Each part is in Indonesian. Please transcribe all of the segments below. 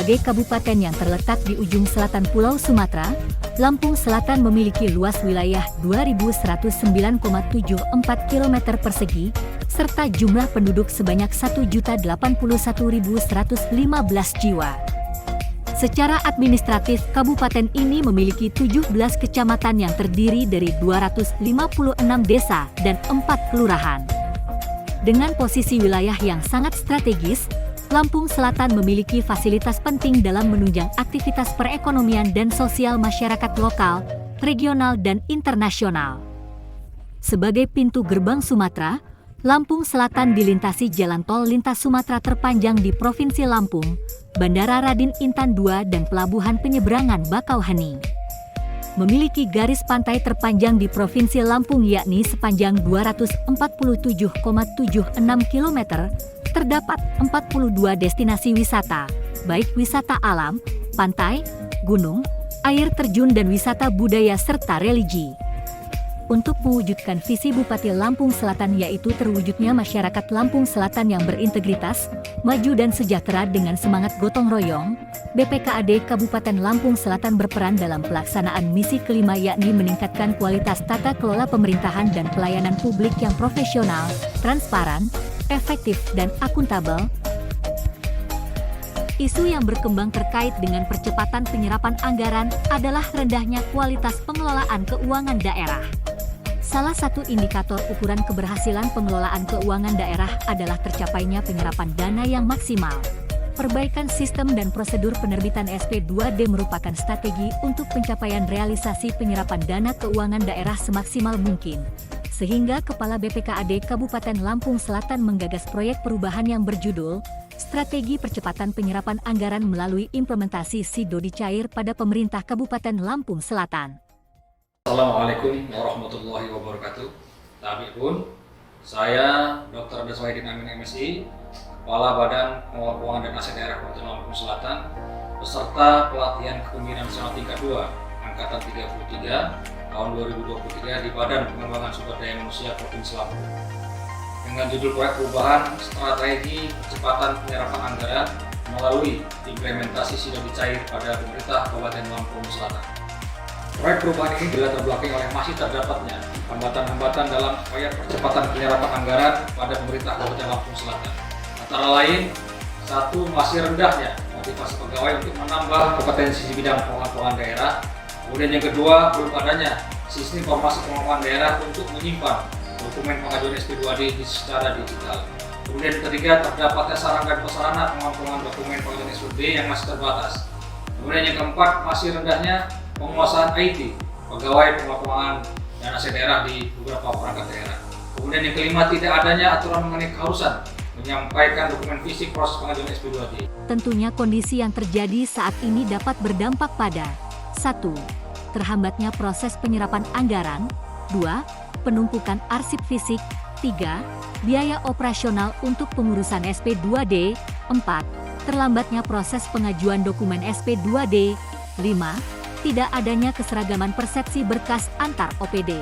Sebagai kabupaten yang terletak di ujung selatan Pulau Sumatera, Lampung Selatan memiliki luas wilayah 2.109,74 km persegi, serta jumlah penduduk sebanyak 1.081.115 jiwa. Secara administratif, kabupaten ini memiliki 17 kecamatan yang terdiri dari 256 desa dan 4 kelurahan. Dengan posisi wilayah yang sangat strategis, Lampung Selatan memiliki fasilitas penting dalam menunjang aktivitas perekonomian dan sosial masyarakat lokal, regional, dan internasional. Sebagai pintu gerbang Sumatera, Lampung Selatan dilintasi jalan tol lintas Sumatera terpanjang di Provinsi Lampung, Bandara Raden Intan II dan Pelabuhan Penyeberangan Bakauheni. Memiliki garis pantai terpanjang di Provinsi Lampung yakni sepanjang 247,76 km, terdapat 42 destinasi wisata, baik wisata alam, pantai, gunung, air terjun dan wisata budaya serta religi. Untuk mewujudkan visi Bupati Lampung Selatan yaitu terwujudnya masyarakat Lampung Selatan yang berintegritas, maju dan sejahtera dengan semangat gotong royong, BPKAD Kabupaten Lampung Selatan berperan dalam pelaksanaan misi kelima yakni meningkatkan kualitas tata kelola pemerintahan dan pelayanan publik yang profesional, transparan, efektif dan akuntabel. Isu yang berkembang terkait dengan percepatan penyerapan anggaran adalah rendahnya kualitas pengelolaan keuangan daerah. Salah satu indikator ukuran keberhasilan pengelolaan keuangan daerah adalah tercapainya penyerapan dana yang maksimal. Perbaikan sistem dan prosedur penerbitan SP2D merupakan strategi untuk pencapaian realisasi penyerapan dana keuangan daerah semaksimal mungkin. Sehingga Kepala BPKAD Kabupaten Lampung Selatan menggagas proyek perubahan yang berjudul Strategi Percepatan Penyerapan Anggaran melalui implementasi Sidodi Cair pada Pemerintah Kabupaten Lampung Selatan. Assalamualaikum warahmatullahi wabarakatuh. Tabipun, saya Dr. Andes Wahidin Amin MSI, Kepala Badan Pengelola Keuangan dan Aset Daerah Kabupaten Lampung Selatan, beserta pelatihan kepemimpinan nasional tingkat 2, Angkatan 33, tahun 2023 di Badan Pengembangan Sumber Daya Manusia Provinsi Lampung. Dengan judul proyek perubahan strategi percepatan penyerapan anggaran melalui implementasi Sidodi Cair pada Pemerintah Kabupaten Lampung Selatan. Proyek perubahan ini dilatar belakangi oleh masih terdapatnya hambatan-hambatan dalam upaya percepatan penyerapan anggaran pada pemerintah Kabupaten Lampung Selatan. Antara lain, satu, masih rendahnya motivasi pegawai untuk menambah kompetensi di bidang pengelolaan keuangan daerah. Kemudian yang kedua, belum adanya sistem informasi pengelolaan daerah untuk menyimpan dokumen pengajuan SP2D secara digital. Kemudian yang ketiga, terdapatnya sarana dan prasarana pengelolaan dokumen pengajuan SP2D yang masih terbatas. Kemudian yang keempat, masih rendahnya penguasaan IT, pegawai pengelola keuangan dan aset daerah di beberapa perangkat daerah. Kemudian yang kelima, tidak adanya aturan mengenai keharusan menyampaikan dokumen fisik proses pengajuan SP2D. Tentunya kondisi yang terjadi saat ini dapat berdampak pada 1. Terhambatnya proses penyerapan anggaran, 2. Penumpukan arsip fisik, 3. Biaya operasional untuk pengurusan SP2D, 4. Terlambatnya proses pengajuan dokumen SP2D, 5. Tidak adanya keseragaman persepsi berkas antar OPD.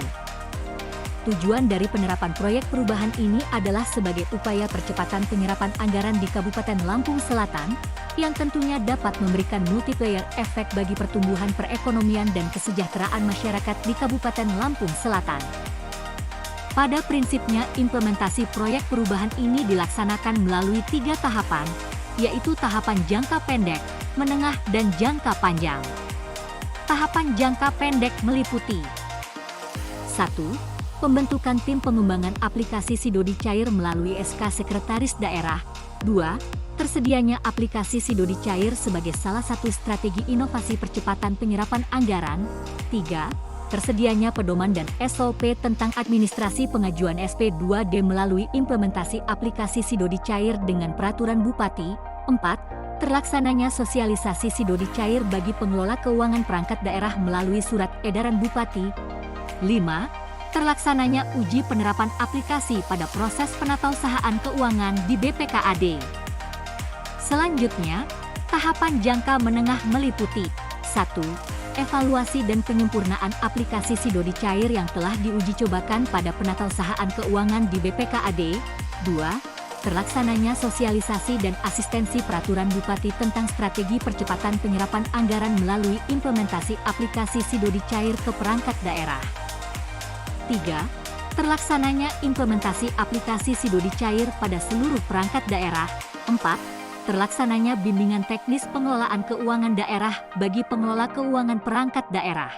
Tujuan dari penerapan proyek perubahan ini adalah sebagai upaya percepatan penyerapan anggaran di Kabupaten Lampung Selatan, yang tentunya dapat memberikan multiplier efek bagi pertumbuhan perekonomian dan kesejahteraan masyarakat di Kabupaten Lampung Selatan. Pada prinsipnya, implementasi proyek perubahan ini dilaksanakan melalui 3 tahapan, yaitu tahapan jangka pendek, menengah, dan jangka panjang. Tahapan jangka pendek meliputi 1. Pembentukan tim pengembangan aplikasi Sidodi Cair melalui SK Sekretaris Daerah. 2. Tersedianya aplikasi Sidodi Cair sebagai salah satu strategi inovasi percepatan penyerapan anggaran. 3. Tersedianya pedoman dan SOP tentang administrasi pengajuan SP2D melalui implementasi aplikasi Sidodi Cair dengan peraturan Bupati. 4. Terlaksananya sosialisasi Sidodi Cair bagi pengelola keuangan perangkat daerah melalui surat edaran Bupati. 5. Terlaksananya uji penerapan aplikasi pada proses penatausahaan keuangan di BPKAD. Selanjutnya, tahapan jangka menengah meliputi 1. Evaluasi dan penyempurnaan aplikasi Sidodi Cair yang telah diuji cobakan pada penatausahaan keuangan di BPKAD. 2. terlaksananya sosialisasi dan asistensi peraturan Bupati tentang strategi percepatan penyerapan anggaran melalui implementasi aplikasi Sidodi Cair ke perangkat daerah. 3. Terlaksananya implementasi aplikasi Sidodi Cair pada seluruh perangkat daerah. 4. Terlaksananya bimbingan teknis pengelolaan keuangan daerah bagi pengelola keuangan perangkat daerah.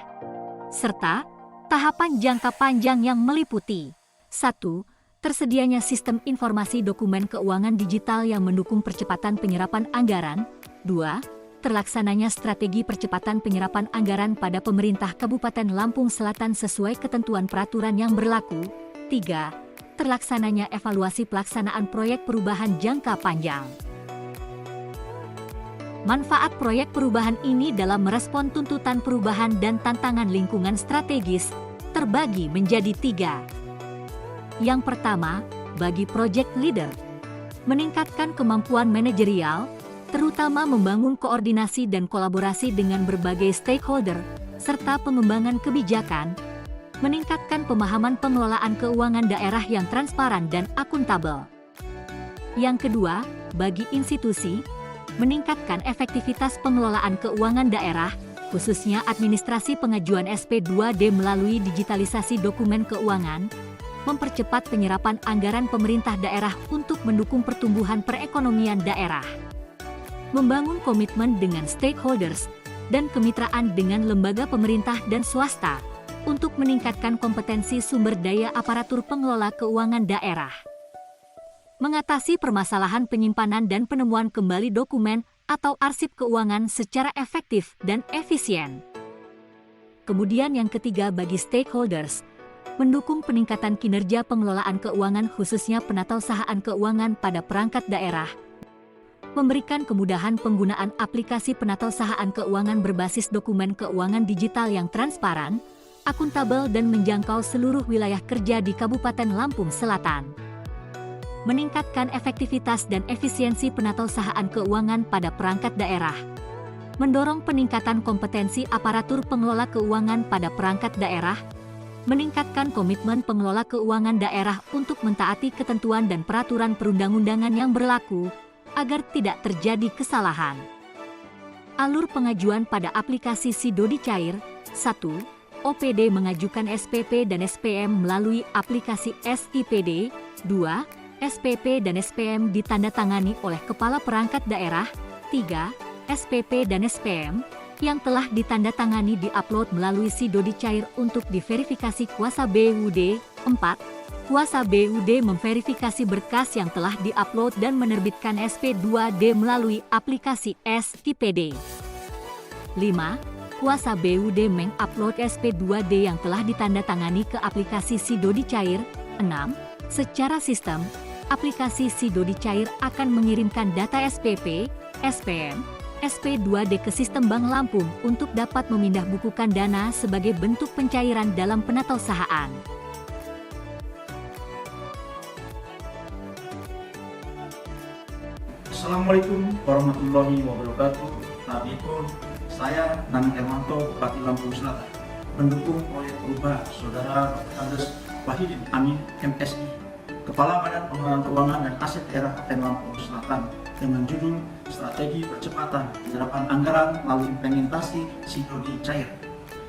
Serta tahapan jangka panjang yang meliputi 1. Tersedianya sistem informasi dokumen keuangan digital yang mendukung percepatan penyerapan anggaran. 2. Terlaksananya strategi percepatan penyerapan anggaran pada pemerintah Kabupaten Lampung Selatan sesuai ketentuan peraturan yang berlaku. 3. Terlaksananya evaluasi pelaksanaan proyek perubahan jangka panjang. Manfaat proyek perubahan ini dalam merespon tuntutan perubahan dan tantangan lingkungan strategis terbagi menjadi 3. Yang pertama, bagi project leader, meningkatkan kemampuan manajerial, terutama membangun koordinasi dan kolaborasi dengan berbagai stakeholder, serta pengembangan kebijakan, meningkatkan pemahaman pengelolaan keuangan daerah yang transparan dan akuntabel. Yang kedua, bagi institusi, meningkatkan efektivitas pengelolaan keuangan daerah, khususnya administrasi pengajuan SP2D melalui digitalisasi dokumen keuangan, mempercepat penyerapan anggaran pemerintah daerah untuk mendukung pertumbuhan perekonomian daerah. Membangun komitmen dengan stakeholders dan kemitraan dengan lembaga pemerintah dan swasta untuk meningkatkan kompetensi sumber daya aparatur pengelola keuangan daerah. Mengatasi permasalahan penyimpanan dan penemuan kembali dokumen atau arsip keuangan secara efektif dan efisien. Kemudian yang ketiga bagi stakeholders, mendukung peningkatan kinerja pengelolaan keuangan khususnya penatausahaan keuangan pada perangkat daerah, memberikan kemudahan penggunaan aplikasi penatausahaan keuangan berbasis dokumen keuangan digital yang transparan, akuntabel dan menjangkau seluruh wilayah kerja di Kabupaten Lampung Selatan. Meningkatkan efektivitas dan efisiensi penatausahaan keuangan pada perangkat daerah, mendorong peningkatan kompetensi aparatur pengelola keuangan pada perangkat daerah, meningkatkan komitmen pengelola keuangan daerah untuk mentaati ketentuan dan peraturan perundang-undangan yang berlaku, agar tidak terjadi kesalahan. Alur pengajuan pada aplikasi Sidodi Cair. 1. OPD mengajukan SPP dan SPM melalui aplikasi SIPD. 2. SPP dan SPM ditandatangani oleh Kepala Perangkat Daerah. 3. SPP dan SPM yang telah ditandatangani diupload melalui Sidodi Cair untuk diverifikasi kuasa BUD. 4. Kuasa BUD memverifikasi berkas yang telah diupload dan menerbitkan SP2D melalui aplikasi SIPD. 5. Kuasa BUD mengupload SP2D yang telah ditandatangani ke aplikasi Sidodi Cair. 6. Secara sistem, aplikasi Sidodi Cair akan mengirimkan data SPP, SPM, SP2D ke sistem Bank Lampung untuk dapat memindah bukukan dana sebagai bentuk pencairan dalam penatausahaan. Assalamualaikum warahmatullahi wabarakatuh. Saat itu saya Nanang Hermanto, Bupati Lampung Selatan, mendukung proyek perubahan Saudara Andes Wahidin Amin MSI, Kepala Badan Pengelolaan Keuangan dan Aset Daerah Kabupaten Lampung Selatan, dengan judul Strategi Percepatan Penyerapan Anggaran melalui Implementasi Sidodi Cair,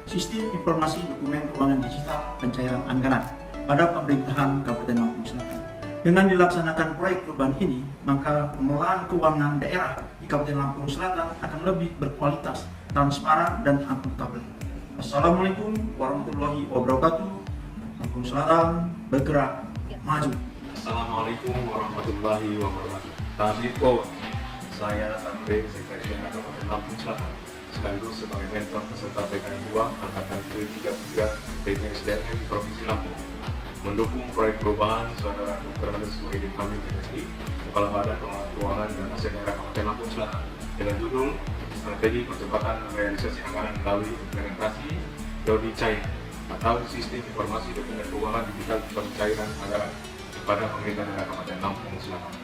Sistem Informasi Dokumen Keuangan Digital Pencairan Anggaran pada Pemerintahan Kabupaten Lampung Selatan. Dengan dilaksanakan proyek perubahan ini, maka pengelolaan keuangan daerah di Kabupaten Lampung Selatan akan lebih berkualitas, transparan, dan akuntabel. Assalamualaikum warahmatullahi wabarakatuh. Lampung Selatan bergerak maju. Assalamualaikum warahmatullahi wabarakatuh. Tadiko, saya Tanre, Sekretariat Kabupaten Lampung Selatan, sekaligus sebagai mentor peserta PKN 2 Angkatan ke-33 PPSDM Provinsi Lampung, mendukung proyek perubahan Saudara Dr. Andes Wahidin Amin MSI, Kepala Badan Pengelolaan Keuangan dan Aset Daerah Kabupaten Lampung Selatan, dengan judul Strategi Percepatan Realisasi Anggaran melalui Implementasi Sidodi Cair atau Sistem Informasi Dokumen Keuangan Digital Pencairan Anggaran kepada Pemerintah Daerah Kabupaten Lampung Selatan.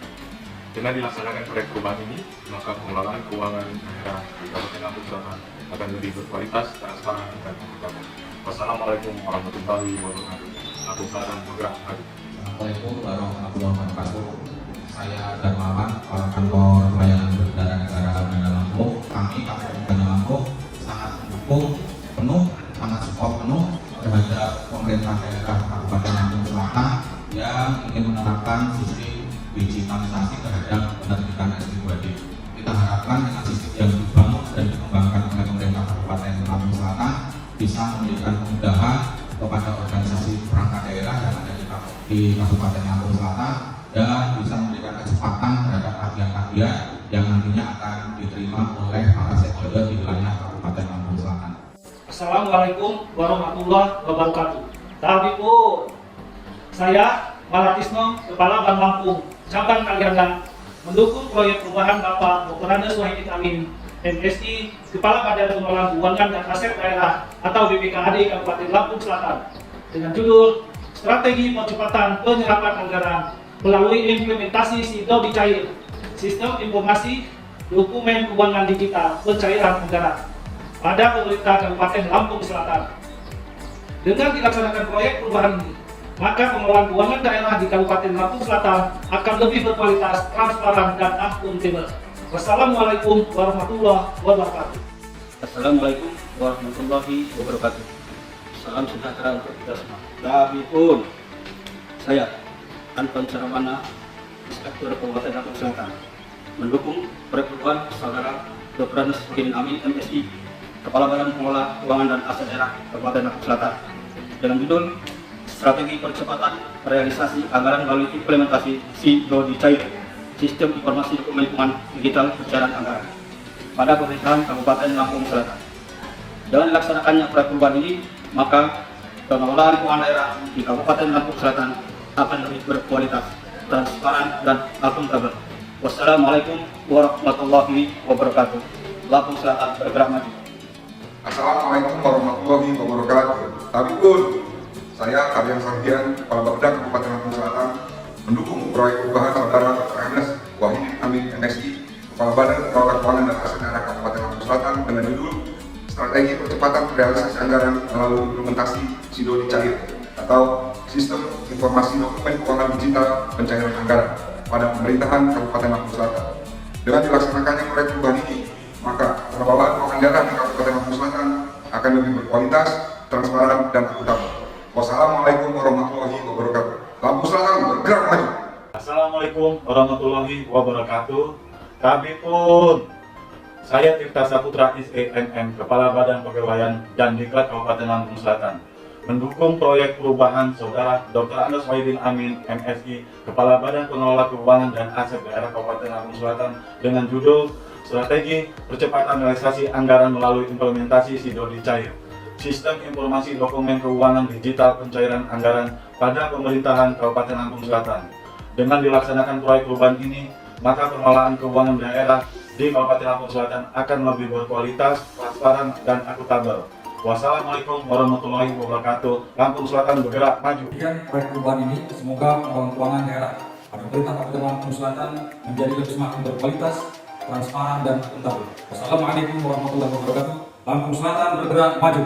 Dengan dilaksanakan proyek perubahan ini, maka pengelolaan keuangan daerah di Kabupaten Lampung Selatan akan lebih berkualitas, transparan, dan akuntabel. Wassalamualaikum warahmatullahi wabarakatuh. Lampung Selatan bergerak maju. Assalamualaikum warahmatullahi wabarakatuh. Saya Darmawan, Kepala Kantor Pelayanan Berkendara Negara Bandar Lampung. Kami KPU Bandar Lampung sangat mendukung penuh, sangat support penuh terhadap pemerintah daerah Kabupaten Lampung Selatan yang ingin menerapkan sistem digitalisasi terhadap penerbitan S3D. Kita harapkan dengan sistem yang dibangun dan dikembangkan oleh pemerintah Kabupaten Lampung Selatan bisa memberikan kemudahan kepada organisasi perangkat daerah yang ada di Kabupaten Lampung Selatan dan bisa memberikan kecepatan terhadap kajian-kajian yang nantinya akan diterima oleh para stakeholder di wilayah Kabupaten Lampung Selatan. Assalamualaikum warahmatullahi wabarakatuh. Tabipun, saya Malatisno, Kepala Bank Lampung, Cabang Kalianda, mendukung proyek perubahan Bapak Dr. Andes Wahidin Amin, MSI, Kepala Badan Pengelolaan Keuangan dan Aset Daerah atau BPKAD Kabupaten Lampung Selatan, dengan judul Strategi Percepatan Penyerapan Anggaran melalui implementasi SIDO Dicair, Sistem Informasi Dokumen Keuangan Digital Pencairan Anggaran pada pemerintah Kabupaten Lampung Selatan. Dengan dilaksanakan proyek perubahan ini, maka pengelolaan keuangan daerah di Kabupaten Lampung Selatan akan lebih berkualitas, transparan, dan akuntabel. Wassalamualaikum warahmatullahi wabarakatuh. Assalamualaikum warahmatullahi wabarakatuh. Salam sejahtera untuk kita semua. Tabipun, saya Anton Saramana, Inspektur Kabupaten Lampung Selatan, mendukung proyek perubahan Saudara Dr. Andes Wahidin Amin, MSI, Kepala Badan Pengelola Keuangan dan Aset Daerah Kabupaten Lampung Selatan, dengan judul Strategi Percepatan Realisasi Anggaran melalui Implementasi SIDO Dicair, Sistem Informasi Dokumen Keuangan Digital Pencairan Anggaran pada pemerintahan Kabupaten Lampung Selatan. Dengan dilaksanakannya proyek perubahan ini, maka pengelolaan keuangan daerah di Kabupaten Lampung Selatan akan lebih berkualitas, transparan, dan akuntabel. Wassalamualaikum warahmatullahi wabarakatuh. Lampung Selatan bergerak maju. Assalamualaikum warahmatullahi wabarakatuh. Tabipun, saya Karyan Sardian, Kepala Bapeda Kabupaten Lampung Selatan, mendukung proyek perubahan Saudara Dr. Andes Wahidin Amin, MSI, Kepala Badan Pengelola Keuangan dan Aset Daerah Kabupaten Lampung Selatan, dengan judul Strategi Percepatan Realisasi Anggaran melalui Implementasi SIDO Dicair atau Sistem Informasi Dokumen Keuangan Digital Pencairan Anggaran pada pemerintahan Kabupaten Lampung Selatan. Dengan dilaksanakannya proyek perubahan ini, maka pengelolaan keuangan daerah di Kabupaten Lampung Selatan akan lebih berkualitas, transparan, dan akuntabel. Wassalamualaikum warahmatullahi wabarakatuh. Lampung Selatan bergerak maju. Assalamualaikum warahmatullahi wabarakatuh. Tabipun, saya Tirta Saputra SENM, Kepala Badan Pegawaian dan Diklat Kabupaten Lampung Selatan, mendukung proyek perubahan Saudara Dr. Andes Wahidin Amin, MSI, Kepala Badan Pengelola Keuangan dan Aset Daerah Kabupaten Lampung Selatan, dengan judul Strategi Percepatan Realisasi Anggaran melalui Implementasi SIDO Dicair, Sistem Informasi Dokumen Keuangan Digital Pencairan Anggaran pada pemerintahan Kabupaten Lampung Selatan. Dengan dilaksanakan proyek perubahan ini, maka pengelolaan keuangan daerah di Kabupaten Lampung Selatan akan lebih berkualitas, transparan, dan akuntabel. Wassalamualaikum warahmatullahi wabarakatuh. Lampung Selatan bergerak maju. Demikian proyek perubahan ini, semoga pengelolaan keuangan daerah pada pemerintah Kabupaten Lampung Selatan menjadi lebih semakin berkualitas, transparan, dan akuntabel. Wassalamualaikum warahmatullahi wabarakatuh. Lampung Selatan bergerak maju.